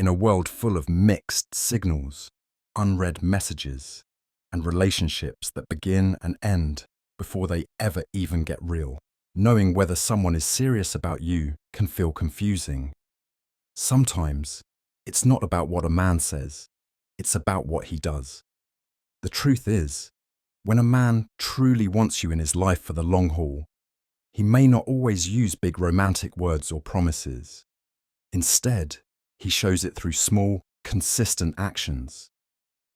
In a world full of mixed signals, unread messages, and relationships that begin and end before they ever even get real, knowing whether someone is serious about you can feel confusing. Sometimes, it's not about what a man says, it's about what he does. The truth is, when a man truly wants you in his life for the long haul, he may not always use big romantic words or promises. Instead, he shows it through small, consistent actions,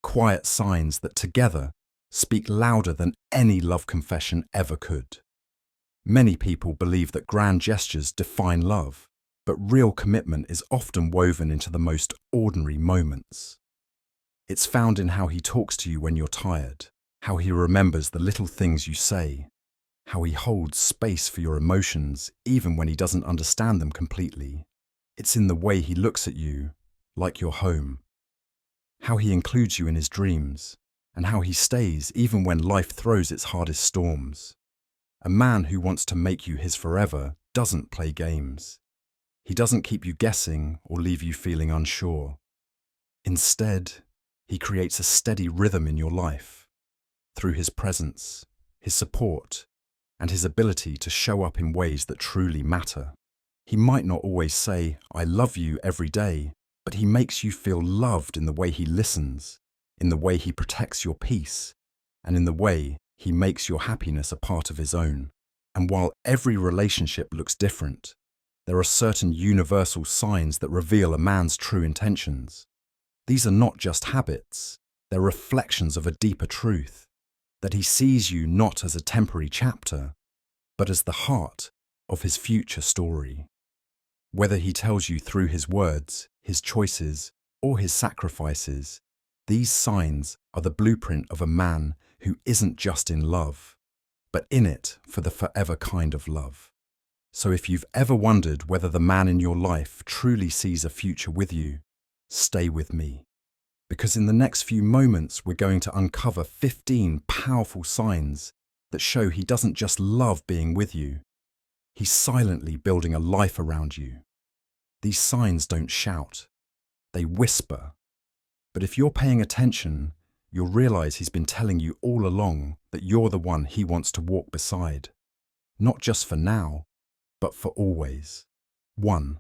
quiet signs that together speak louder than any love confession ever could. Many people believe that grand gestures define love, but real commitment is often woven into the most ordinary moments. It's found in how he talks to you when you're tired, how he remembers the little things you say, how he holds space for your emotions even when he doesn't understand them completely. It's in the way he looks at you, like you're home, how he includes you in his dreams, and how he stays even when life throws its hardest storms. A man who wants to make you his forever doesn't play games. He doesn't keep you guessing or leave you feeling unsure. Instead, he creates a steady rhythm in your life through his presence, his support, and his ability to show up in ways that truly matter. He might not always say, "I love you" every day, but he makes you feel loved in the way he listens, in the way he protects your peace, and in the way he makes your happiness a part of his own. And while every relationship looks different, there are certain universal signs that reveal a man's true intentions. These are not just habits, they're reflections of a deeper truth, that he sees you not as a temporary chapter, but as the heart of his future story. Whether he tells you through his words, his choices, or his sacrifices, these signs are the blueprint of a man who isn't just in love, but in it for the forever kind of love. So if you've ever wondered whether the man in your life truly sees a future with you, stay with me. Because in the next few moments, we're going to uncover 15 powerful signs that show he doesn't just love being with you, he's silently building a life around you. These signs don't shout, they whisper. But if you're paying attention, you'll realize he's been telling you all along that you're the one he wants to walk beside. Not just for now, but for always. 1.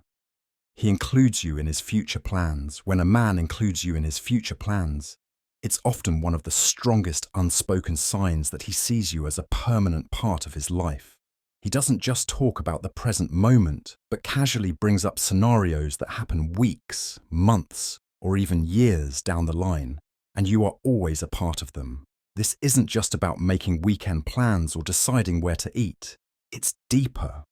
He includes you in his future plans. When a man includes you in his future plans, it's often one of the strongest unspoken signs that he sees you as a permanent part of his life. He doesn't just talk about the present moment, but casually brings up scenarios that happen weeks, months, or even years down the line, and you are always a part of them. This isn't just about making weekend plans or deciding where to eat. It's deeper.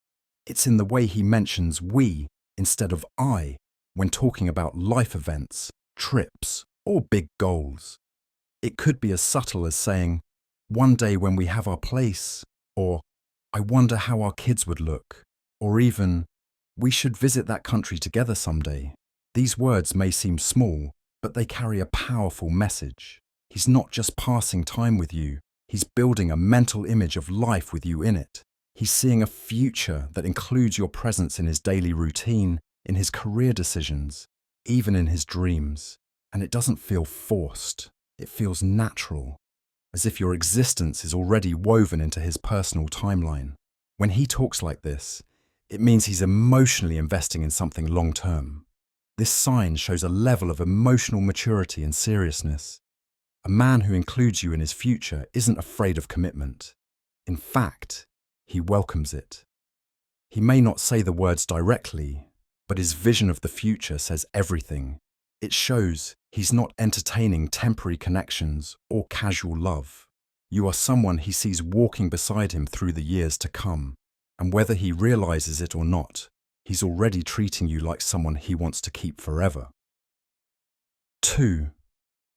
It's in the way he mentions we instead of I when talking about life events, trips, or big goals. It could be as subtle as saying, "One day when we have our place," or "I wonder how our kids would look," or even, "We should visit that country together someday." These words may seem small, but they carry a powerful message. He's not just passing time with you, he's building a mental image of life with you in it. He's seeing a future that includes your presence in his daily routine, in his career decisions, even in his dreams. And it doesn't feel forced, it feels natural, as if your existence is already woven into his personal timeline. When he talks like this, it means he's emotionally investing in something long-term. This sign shows a level of emotional maturity and seriousness. A man who includes you in his future isn't afraid of commitment. In fact, he welcomes it. He may not say the words directly, but his vision of the future says everything. It shows he's not entertaining temporary connections or casual love. You are someone he sees walking beside him through the years to come, and whether he realizes it or not, he's already treating you like someone he wants to keep forever. 2.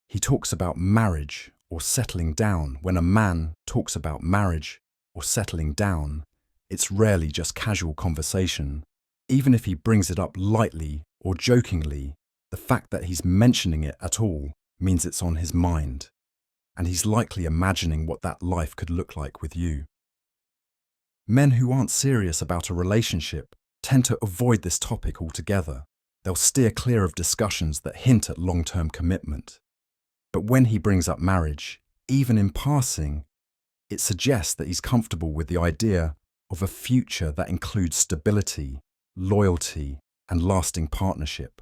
He talks about marriage or settling down. When a man talks about marriage or settling down, it's rarely just casual conversation. Even if he brings it up lightly or jokingly, the fact that he's mentioning it at all means it's on his mind, and he's likely imagining what that life could look like with you. Men who aren't serious about a relationship tend to avoid this topic altogether. They'll steer clear of discussions that hint at long-term commitment. But when he brings up marriage, even in passing, it suggests that he's comfortable with the idea of a future that includes stability, loyalty, and lasting partnership.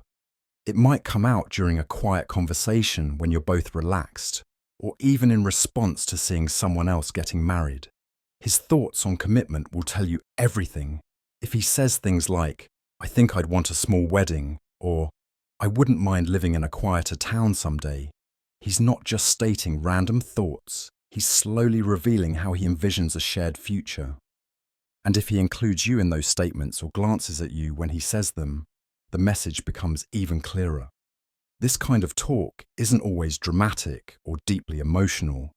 It might come out during a quiet conversation when you're both relaxed, or even in response to seeing someone else getting married. His thoughts on commitment will tell you everything. If he says things like, "I think I'd want a small wedding," or "I wouldn't mind living in a quieter town someday," he's not just stating random thoughts, he's slowly revealing how he envisions a shared future. And if he includes you in those statements or glances at you when he says them, the message becomes even clearer. This kind of talk isn't always dramatic or deeply emotional.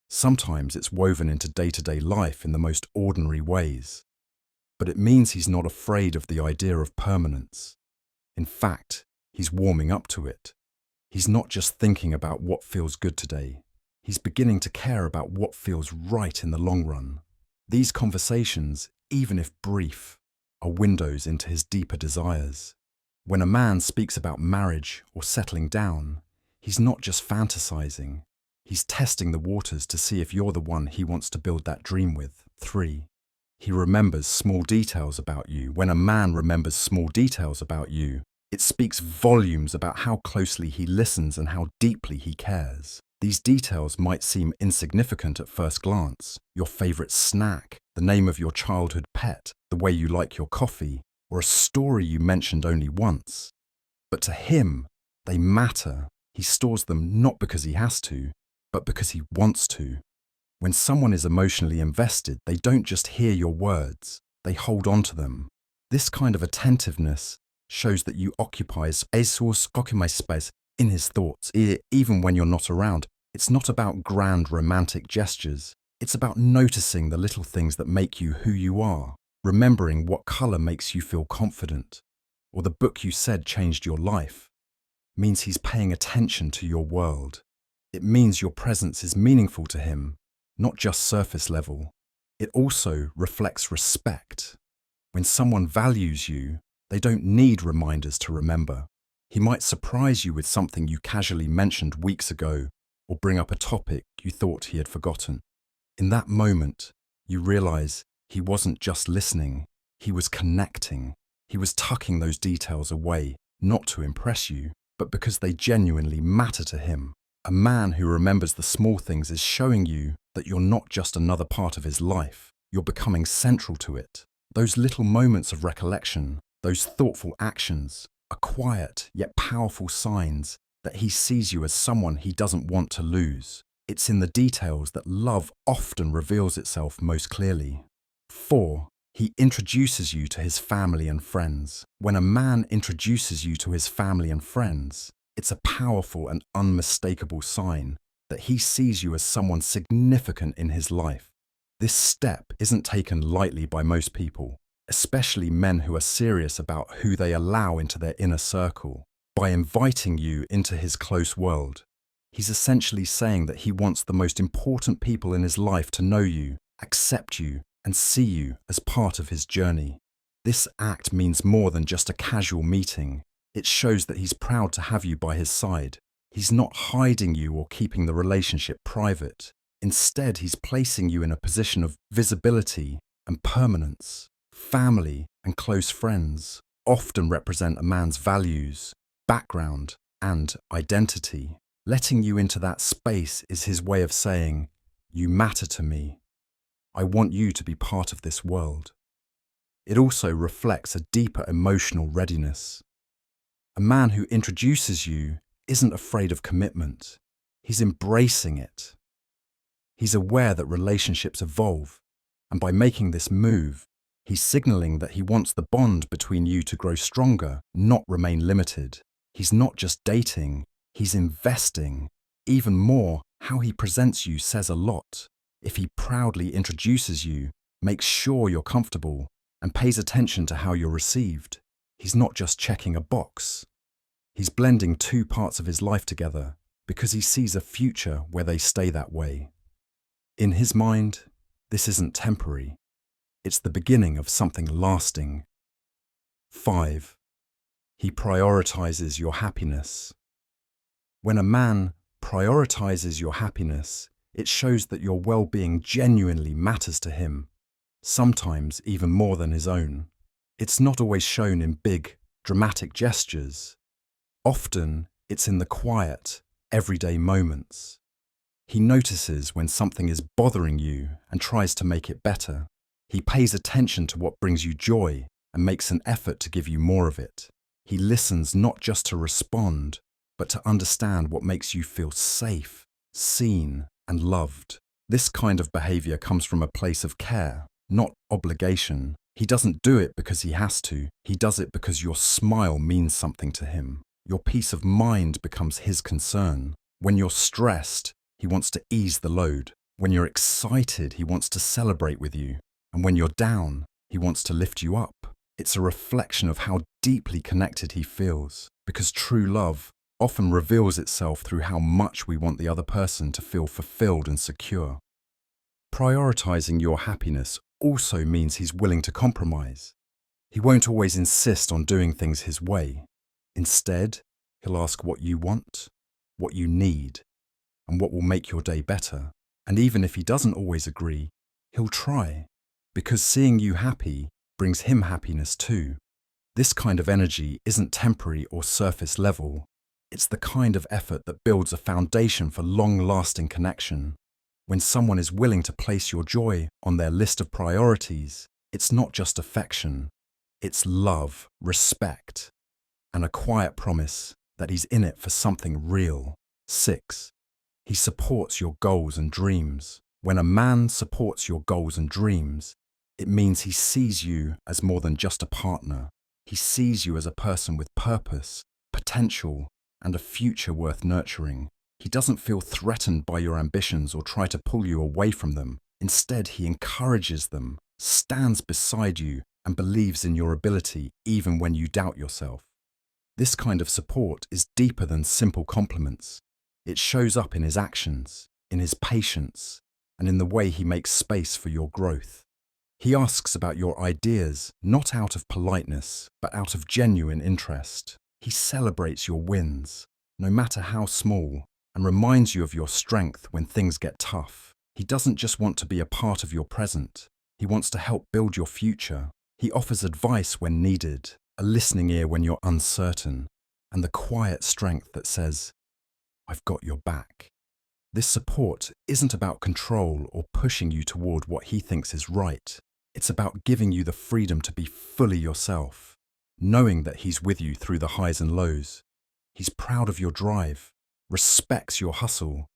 Sometimes it's woven into day-to-day life in the most ordinary ways. But it means he's not afraid of the idea of permanence. In fact, he's warming up to it. He's not just thinking about what feels good today. He's beginning to care about what feels right in the long run. These conversations, even if brief, are windows into his deeper desires. When a man speaks about marriage or settling down, he's not just fantasizing. He's testing the waters to see if you're the one he wants to build that dream with. 3. He remembers small details about you. When a man remembers small details about you, it speaks volumes about how closely he listens and how deeply he cares. These details might seem insignificant at first glance. Your favorite snack, the name of your childhood pet, the way you like your coffee, or a story you mentioned only once. But to him, they matter. He stores them not because he has to, but because he wants to. When someone is emotionally invested, they don't just hear your words, they hold on to them. This kind of attentiveness shows that you occupy space in his thoughts, even when you're not around. It's not about grand romantic gestures. It's about noticing the little things that make you who you are, remembering what color makes you feel confident, or the book you said changed your life. Means he's paying attention to your world. It means your presence is meaningful to him, not just surface level. It also reflects respect. When someone values you, they don't need reminders to remember. He might surprise you with something you casually mentioned weeks ago, or bring up a topic you thought he had forgotten. In that moment, you realize he wasn't just listening, he was connecting. He was tucking those details away, not to impress you, but because they genuinely matter to him. A man who remembers the small things is showing you that you're not just another part of his life, you're becoming central to it. Those little moments of recollection, those thoughtful actions, are quiet yet powerful signs that he sees you as someone he doesn't want to lose. It's in the details that love often reveals itself most clearly. 4. He introduces you to his family and friends. When a man introduces you to his family and friends, it's a powerful and unmistakable sign that he sees you as someone significant in his life. This step isn't taken lightly by most people, especially men who are serious about who they allow into their inner circle. By inviting you into his close world, he's essentially saying that he wants the most important people in his life to know you, accept you, and see you as part of his journey. This act means more than just a casual meeting. It shows that he's proud to have you by his side. He's not hiding you or keeping the relationship private. Instead, he's placing you in a position of visibility and permanence. Family and close friends often represent a man's values, background, and identity. Letting you into that space is his way of saying, "You matter to me. I want you to be part of this world." It also reflects a deeper emotional readiness. A man who introduces you isn't afraid of commitment. He's embracing it. He's aware that relationships evolve, and by making this move, he's signaling that he wants the bond between you to grow stronger, not remain limited. He's not just dating, he's investing. Even more, how he presents you says a lot. If he proudly introduces you, makes sure you're comfortable, and pays attention to how you're received, he's not just checking a box. He's blending two parts of his life together because he sees a future where they stay that way. In his mind, this isn't temporary. It's the beginning of something lasting. 5. He prioritizes your happiness. When a man prioritizes your happiness, it shows that your well-being genuinely matters to him, sometimes even more than his own. It's not always shown in big, dramatic gestures. Often, it's in the quiet, everyday moments. He notices when something is bothering you and tries to make it better. He pays attention to what brings you joy and makes an effort to give you more of it. He listens not just to respond, but to understand what makes you feel safe, seen, and loved. This kind of behavior comes from a place of care, not obligation. He doesn't do it because he has to. He does it because your smile means something to him. Your peace of mind becomes his concern. When you're stressed, he wants to ease the load. When you're excited, he wants to celebrate with you. And when you're down, he wants to lift you up. It's a reflection of how deeply connected he feels, because true love often reveals itself through how much we want the other person to feel fulfilled and secure. Prioritizing your happiness also means he's willing to compromise. He won't always insist on doing things his way. Instead, he'll ask what you want, what you need, and what will make your day better. And even if he doesn't always agree, he'll try, because seeing you happy brings him happiness too. This kind of energy isn't temporary or surface level. It's the kind of effort that builds a foundation for long-lasting connection. When someone is willing to place your joy on their list of priorities, it's not just affection, it's love, respect, and a quiet promise that he's in it for something real. 6. He supports your goals and dreams. When a man supports your goals and dreams, it means he sees you as more than just a partner. He sees you as a person with purpose, potential, and a future worth nurturing. He doesn't feel threatened by your ambitions or try to pull you away from them. Instead, he encourages them, stands beside you, and believes in your ability even when you doubt yourself. This kind of support is deeper than simple compliments. It shows up in his actions, in his patience, and in the way he makes space for your growth. He asks about your ideas, not out of politeness, but out of genuine interest. He celebrates your wins, no matter how small, and reminds you of your strength when things get tough. He doesn't just want to be a part of your present. He wants to help build your future. He offers advice when needed, a listening ear when you're uncertain, and the quiet strength that says, "I've got your back." This support isn't about control or pushing you toward what he thinks is right. It's about giving you the freedom to be fully yourself, knowing that he's with you through the highs and lows. He's proud of your drive, respects your hustle,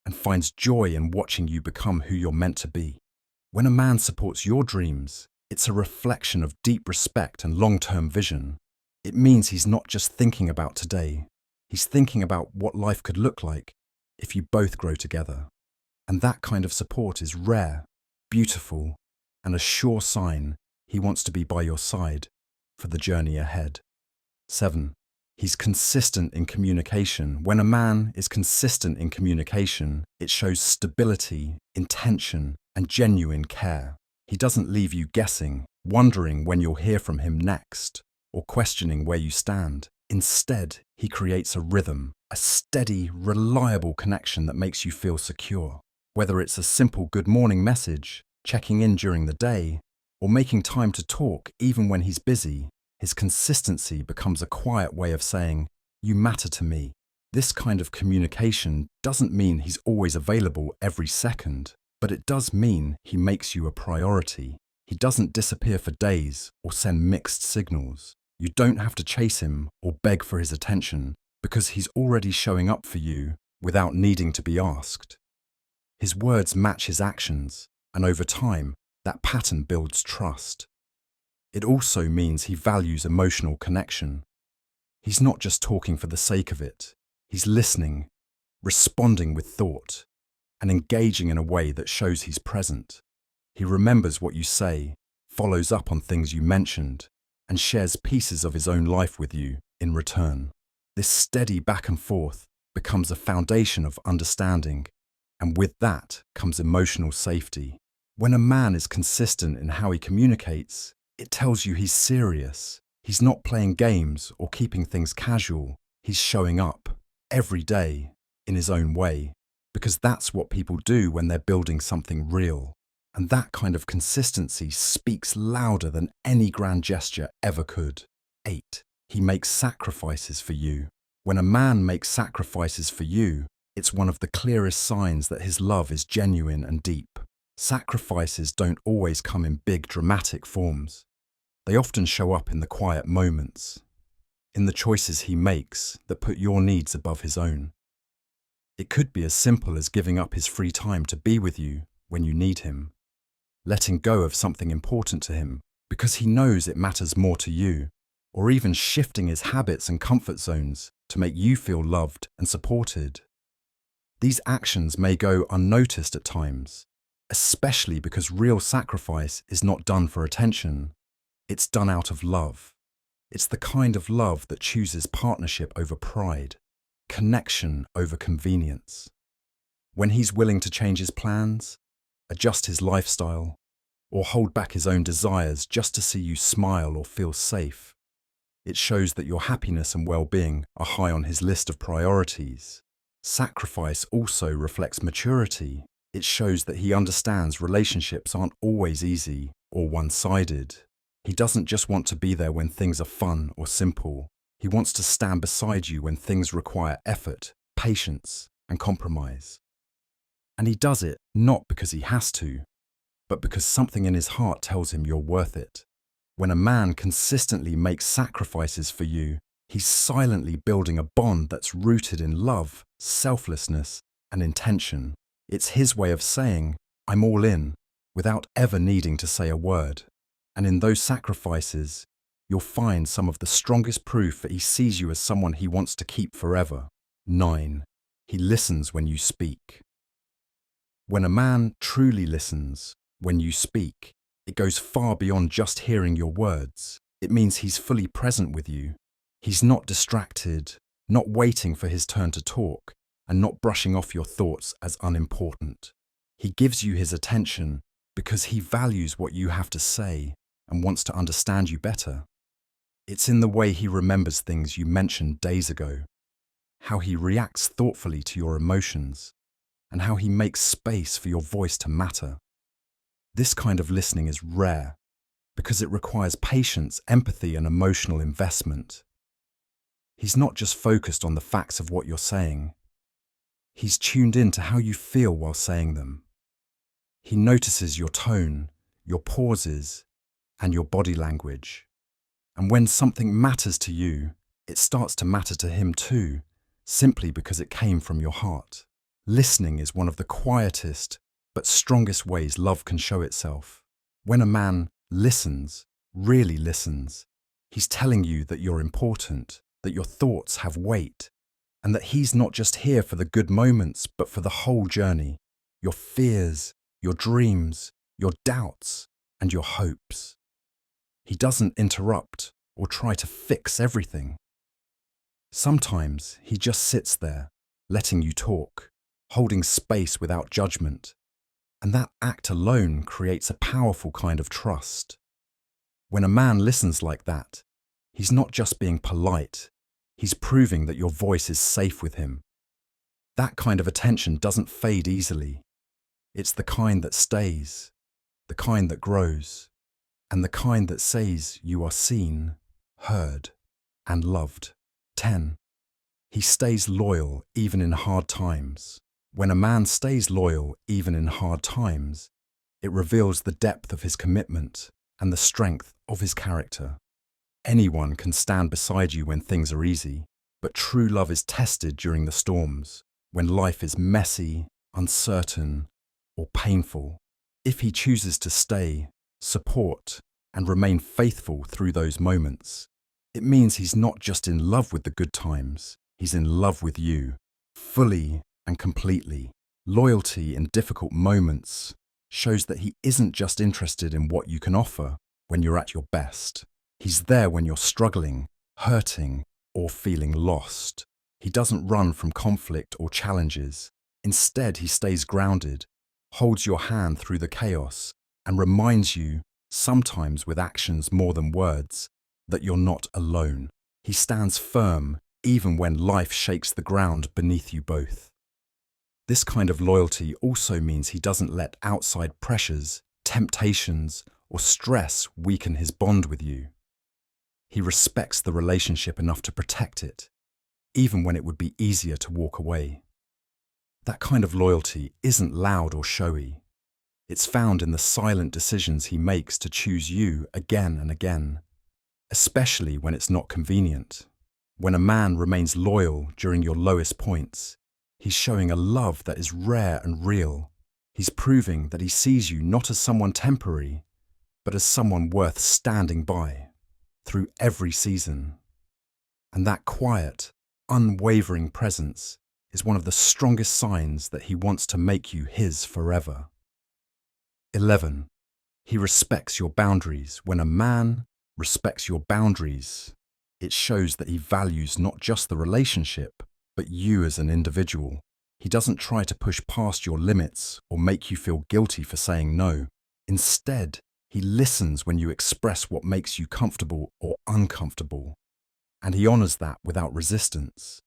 and finds joy in watching you become who you're meant to be. When a man supports your dreams, it's a reflection of deep respect and long-term vision. It means he's not just thinking about today. He's thinking about what life could look like if you both grow together. And that kind of support is rare, beautiful, and a sure sign he wants to be by your side for the journey ahead. 7. He's consistent in communication. When a man is consistent in communication, it shows stability, intention, and genuine care. He doesn't leave you guessing, wondering when you'll hear from him next, or questioning where you stand. Instead, he creates a rhythm, a steady, reliable connection that makes you feel secure. Whether it's a simple good morning message, checking in during the day, or making time to talk even when he's busy, his consistency becomes a quiet way of saying, "You matter to me." This kind of communication doesn't mean he's always available every second, but it does mean he makes you a priority. He doesn't disappear for days or send mixed signals. You don't have to chase him or beg for his attention because he's already showing up for you without needing to be asked. His words match his actions, and over time, that pattern builds trust. It also means he values emotional connection. He's not just talking for the sake of it. He's listening, responding with thought, and engaging in a way that shows he's present. He remembers what you say, follows up on things you mentioned, and shares pieces of his own life with you in return. This steady back and forth becomes a foundation of understanding, and with that comes emotional safety. When a man is consistent in how he communicates, it tells you he's serious. He's not playing games or keeping things casual. He's showing up every day in his own way, because that's what people do when they're building something real. And that kind of consistency speaks louder than any grand gesture ever could. 8. He makes sacrifices for you. When a man makes sacrifices for you, it's one of the clearest signs that his love is genuine and deep. Sacrifices don't always come in big, dramatic forms. They often show up in the quiet moments, in the choices he makes that put your needs above his own. It could be as simple as giving up his free time to be with you when you need him, letting go of something important to him because he knows it matters more to you, or even shifting his habits and comfort zones to make you feel loved and supported. These actions may go unnoticed at times, especially because real sacrifice is not done for attention. It's done out of love. It's the kind of love that chooses partnership over pride, connection over convenience. When he's willing to change his plans, adjust his lifestyle, or hold back his own desires just to see you smile or feel safe, it shows that your happiness and well-being are high on his list of priorities. Sacrifice also reflects maturity. It shows that he understands relationships aren't always easy or one-sided. He doesn't just want to be there when things are fun or simple. He wants to stand beside you when things require effort, patience, and compromise. And he does it not because he has to, but because something in his heart tells him you're worth it. When a man consistently makes sacrifices for you, he's silently building a bond that's rooted in love, selflessness, and intention. It's his way of saying, I'm all in, without ever needing to say a word. And in those sacrifices, you'll find some of the strongest proof that he sees you as someone he wants to keep forever. 9. He listens when you speak. When a man truly listens, when you speak, it goes far beyond just hearing your words. It means he's fully present with you. He's not distracted, not waiting for his turn to talk, and not brushing off your thoughts as unimportant. He gives you his attention because he values what you have to say and wants to understand you better. It's in the way he remembers things you mentioned days ago, how he reacts thoughtfully to your emotions, and how he makes space for your voice to matter. This kind of listening is rare because it requires patience, empathy, and emotional investment. He's not just focused on the facts of what you're saying. He's tuned in to how you feel while saying them. He notices your tone, your pauses, and your body language. And when something matters to you, it starts to matter to him too, simply because it came from your heart. Listening is one of the quietest but strongest ways love can show itself. When a man listens, really listens, he's telling you that you're important, that your thoughts have weight, and that he's not just here for the good moments, but for the whole journey. Your fears, your dreams, your doubts, and your hopes. He doesn't interrupt or try to fix everything. Sometimes he just sits there, letting you talk, holding space without judgment. And that act alone creates a powerful kind of trust. When a man listens like that, he's not just being polite, he's proving that your voice is safe with him. That kind of attention doesn't fade easily. It's the kind that stays, the kind that grows, and the kind that says you are seen, heard, and loved. 10. He stays loyal even in hard times. When a man stays loyal even in hard times, it reveals the depth of his commitment and the strength of his character. Anyone can stand beside you when things are easy, but true love is tested during the storms, when life is messy, uncertain, or painful. If he chooses to stay, support, and remain faithful through those moments, it means he's not just in love with the good times, he's in love with you, fully and completely. Loyalty in difficult moments shows that he isn't just interested in what you can offer when you're at your best. He's there when you're struggling, hurting, or feeling lost. He doesn't run from conflict or challenges. Instead, he stays grounded, holds your hand through the chaos, and reminds you, sometimes with actions more than words, that you're not alone. He stands firm even when life shakes the ground beneath you both. This kind of loyalty also means he doesn't let outside pressures, temptations, or stress weaken his bond with you. He respects the relationship enough to protect it, even when it would be easier to walk away. That kind of loyalty isn't loud or showy. It's found in the silent decisions he makes to choose you again and again, especially when it's not convenient. When a man remains loyal during your lowest points, he's showing a love that is rare and real. He's proving that he sees you not as someone temporary, but as someone worth standing by through every season. And that quiet, unwavering presence is one of the strongest signs that he wants to make you his forever. 11. He respects your boundaries. When a man respects your boundaries, it shows that he values not just the relationship, but you as an individual. He doesn't try to push past your limits or make you feel guilty for saying no. Instead, he listens when you express what makes you comfortable or uncomfortable, and he honors that without resistance.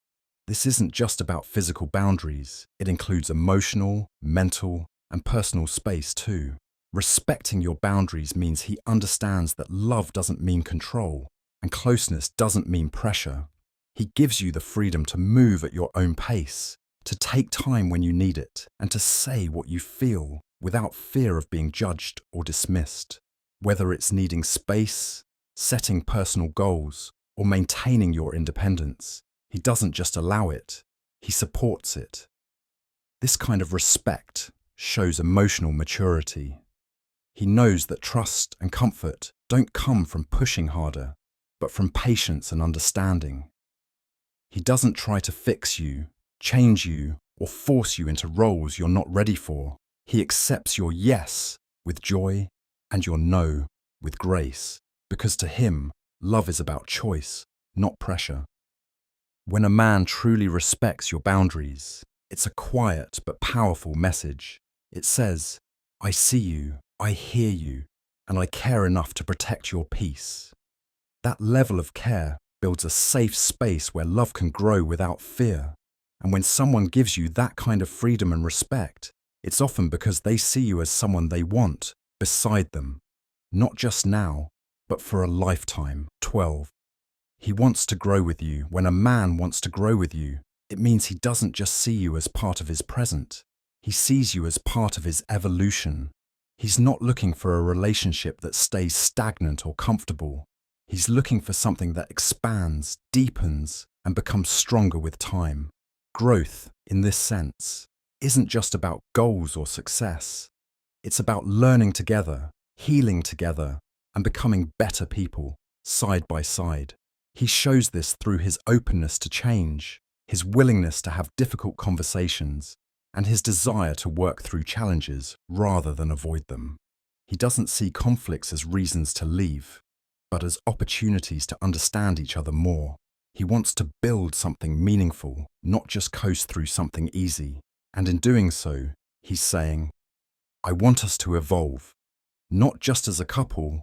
This isn't just about physical boundaries. It includes emotional, mental, and personal space too. Respecting your boundaries means he understands that love doesn't mean control, and closeness doesn't mean pressure. He gives you the freedom to move at your own pace, to take time when you need it, and to say what you feel without fear of being judged or dismissed. Whether it's needing space, setting personal goals, or maintaining your independence, he doesn't just allow it, he supports it. This kind of respect shows emotional maturity. He knows that trust and comfort don't come from pushing harder, but from patience and understanding. He doesn't try to fix you, change you, or force you into roles you're not ready for. He accepts your yes with joy and your no with grace, because to him, love is about choice, not pressure. When a man truly respects your boundaries, it's a quiet but powerful message. It says, I see you, I hear you, and I care enough to protect your peace. That level of care builds a safe space where love can grow without fear. And when someone gives you that kind of freedom and respect, it's often because they see you as someone they want beside them, not just now, but for a lifetime. 12. He wants to grow with you. When a man wants to grow with you, it means he doesn't just see you as part of his present. He sees you as part of his evolution. He's not looking for a relationship that stays stagnant or comfortable. He's looking for something that expands, deepens, and becomes stronger with time. Growth, in this sense, isn't just about goals or success. It's about learning together, healing together, and becoming better people, side by side. He shows this through his openness to change, his willingness to have difficult conversations, and his desire to work through challenges rather than avoid them. He doesn't see conflicts as reasons to leave, but as opportunities to understand each other more. He wants to build something meaningful, not just coast through something easy. And in doing so, he's saying, I want us to evolve, not just as a couple,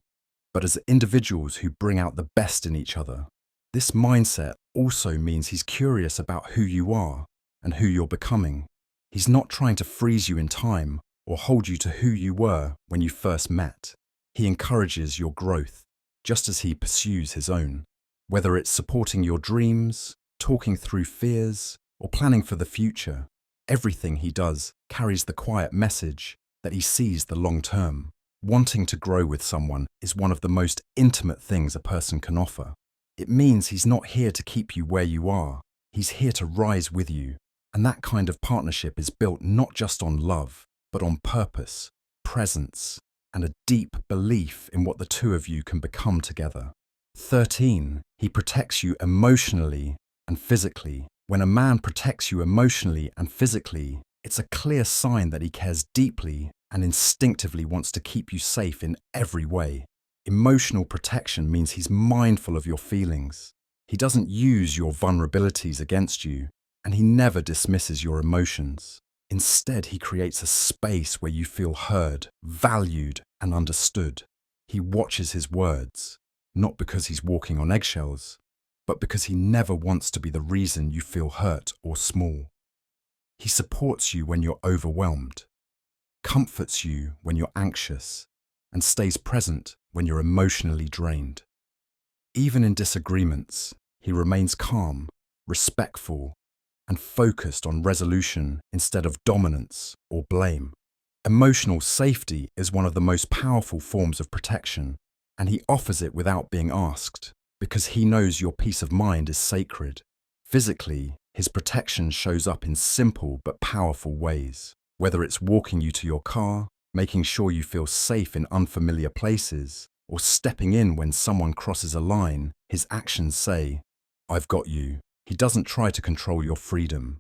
but as individuals who bring out the best in each other. This mindset also means he's curious about who you are and who you're becoming. He's not trying to freeze you in time or hold you to who you were when you first met. He encourages your growth, just as he pursues his own. Whether it's supporting your dreams, talking through fears, or planning for the future, everything he does carries the quiet message that he sees the long term. Wanting to grow with someone is one of the most intimate things a person can offer. It means he's not here to keep you where you are. He's here to rise with you. And that kind of partnership is built not just on love, but on purpose, presence, and a deep belief in what the two of you can become together. 13. He protects you emotionally and physically. When a man protects you emotionally and physically, it's a clear sign that he cares deeply and instinctively wants to keep you safe in every way. Emotional protection means he's mindful of your feelings. He doesn't use your vulnerabilities against you, and he never dismisses your emotions. Instead, he creates a space where you feel heard, valued, and understood. He watches his words. not because he's walking on eggshells, but because he never wants to be the reason you feel hurt or small. He supports you when you're overwhelmed, comforts you when you're anxious, and stays present when you're emotionally drained. Even in disagreements, he remains calm, respectful, and focused on resolution instead of dominance or blame. Emotional safety is one of the most powerful forms of protection, and he offers it without being asked, because he knows your peace of mind is sacred. Physically, his protection shows up in simple but powerful ways. Whether it's walking you to your car, making sure you feel safe in unfamiliar places, or stepping in when someone crosses a line, his actions say, "I've got you." He doesn't try to control your freedom.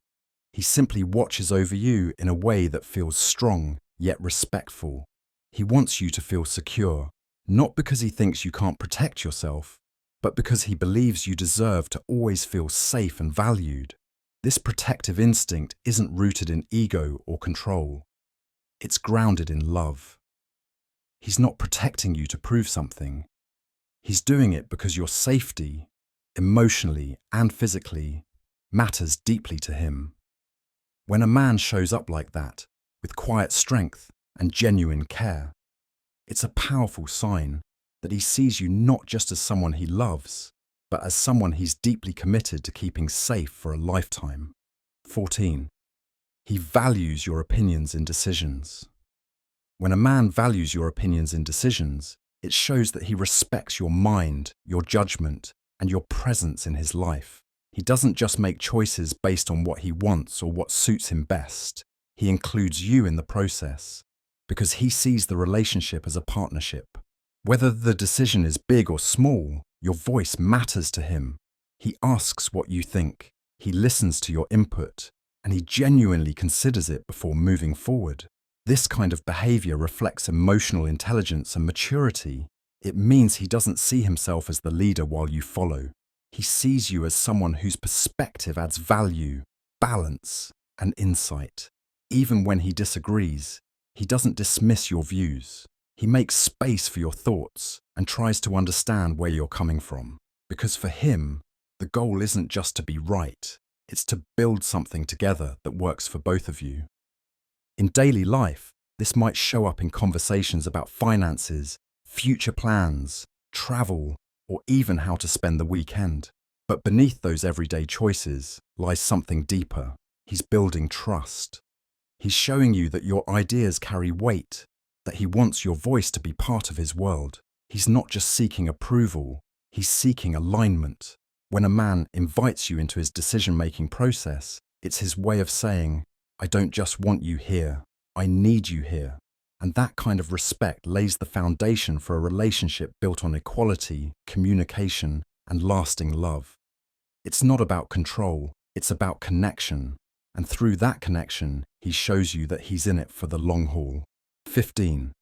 He simply watches over you in a way that feels strong yet respectful. He wants you to feel secure, not because he thinks you can't protect yourself, but because he believes you deserve to always feel safe and valued. This protective instinct isn't rooted in ego or control. It's grounded in love. He's not protecting you to prove something. He's doing it because your safety, emotionally and physically, matters deeply to him. When a man shows up like that, with quiet strength and genuine care, it's a powerful sign that he sees you not just as someone he loves, but as someone he's deeply committed to keeping safe for a lifetime. 14. He values your opinions in decisions. When a man values your opinions in decisions, it shows that he respects your mind, your judgment, and your presence in his life. He doesn't just make choices based on what he wants or what suits him best. He includes you in the process, because he sees the relationship as a partnership. Whether the decision is big or small, your voice matters to him. He asks what you think, he listens to your input, and he genuinely considers it before moving forward. This kind of behavior reflects emotional intelligence and maturity. It means he doesn't see himself as the leader while you follow. He sees you as someone whose perspective adds value, balance, and insight. Even when he disagrees, he doesn't dismiss your views. He makes space for your thoughts and tries to understand where you're coming from. Because for him, the goal isn't just to be right, it's to build something together that works for both of you. In daily life, this might show up in conversations about finances, future plans, travel, or even how to spend the weekend. But beneath those everyday choices lies something deeper. He's building trust. He's showing you that your ideas carry weight, that he wants your voice to be part of his world. He's not just seeking approval, he's seeking alignment. When a man invites you into his decision-making process, it's his way of saying, "I don't just want you here, I need you here." And that kind of respect lays the foundation for a relationship built on equality, communication, and lasting love. It's not about control, it's about connection. And through that connection, he shows you that he's in it for the long haul. 15.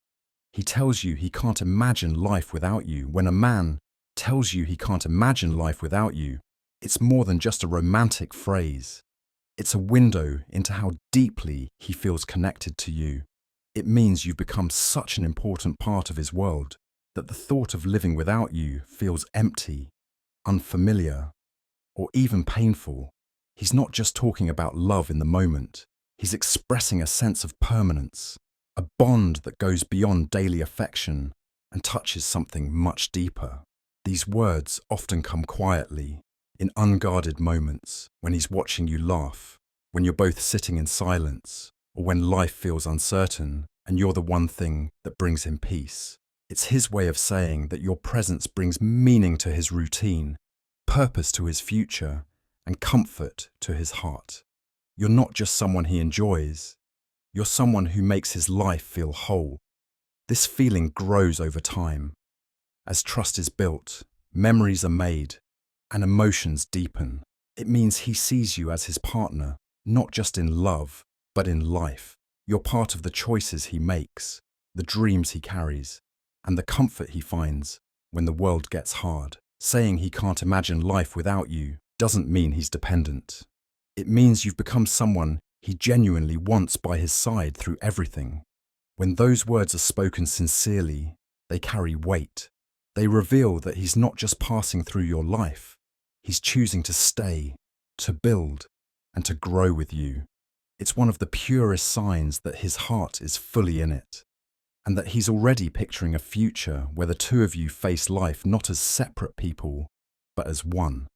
He tells you he can't imagine life without you. When a man tells you he can't imagine life without you, it's more than just a romantic phrase. It's a window into how deeply he feels connected to you. It means you've become such an important part of his world that the thought of living without you feels empty, unfamiliar, or even painful. He's not just talking about love in the moment. He's expressing a sense of permanence, a bond that goes beyond daily affection and touches something much deeper. These words often come quietly, in unguarded moments, when he's watching you laugh, when you're both sitting in silence, or when life feels uncertain and you're the one thing that brings him peace. It's his way of saying that your presence brings meaning to his routine, purpose to his future, and comfort to his heart. You're not just someone he enjoys, you're someone who makes his life feel whole. This feeling grows over time. As trust is built, memories are made, and emotions deepen. It means he sees you as his partner, not just in love, but in life. You're part of the choices he makes, the dreams he carries, and the comfort he finds when the world gets hard. Saying he can't imagine life without you doesn't mean he's dependent. It means you've become someone he genuinely wants by his side through everything. When those words are spoken sincerely, they carry weight. They reveal that he's not just passing through your life, he's choosing to stay, to build, and to grow with you. It's one of the purest signs that his heart is fully in it, and that he's already picturing a future where the two of you face life not as separate people, but as one.